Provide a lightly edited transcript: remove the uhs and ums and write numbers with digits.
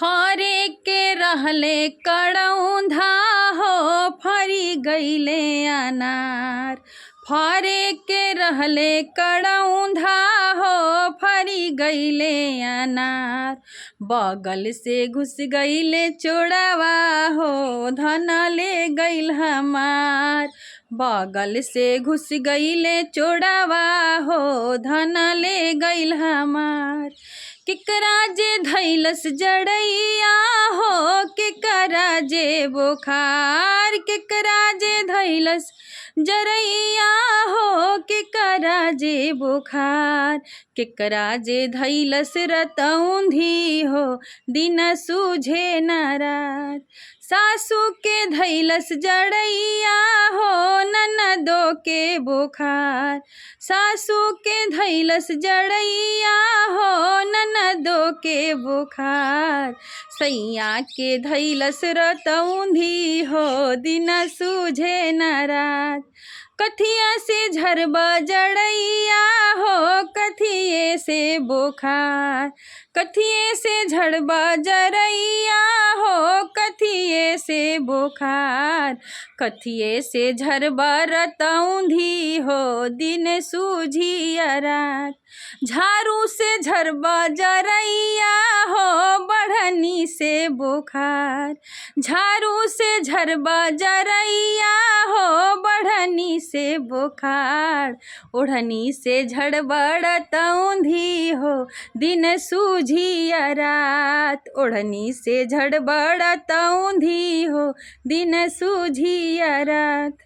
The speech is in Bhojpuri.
फरे के रहले कड़ौंधा हो फरी गईले अनार। फरे के रहले कड़ौंधा हो फरी गईले अनार। बगल से घुस गईले चोरवा हो धन ले गईल हमार। बगल से घुस गईले चोरवा हो धन ले गईल हमार। केकरा जे धैलस जड़ैया हो केकरा जे बुखार। केकरा जे धैलस जड़ैया हो केकरा जे बुखार। केकरा जे धैलस रतौंधी हो दिन सूझे न रात। सासू के धैलस जड़ैया हो ननदो के बुखार। सासू के धैलस जड़ैया हो ननदो के बुखार। सैया के धैलस रतौंधी हो दिन सूझे न रात। कथिया से झरबा जड़ैया हो कथिए से बुखार। कथिए से झड़बा जड़ैया हो कथिए से बुखार। कथिए से झरबा रतौंधी हो दिन सूझी रात। झाड़ू से झरबा जरैया हो बढ़नी से बुखार। झाड़ू से झरबा जरैया हो बढ़नी से बुखार। ओढ़नी से झड़बा रतौंधी हो दिन सूझी रात। ओढ़नी से झड़बा रतौंधी हो दिन सूझी रात।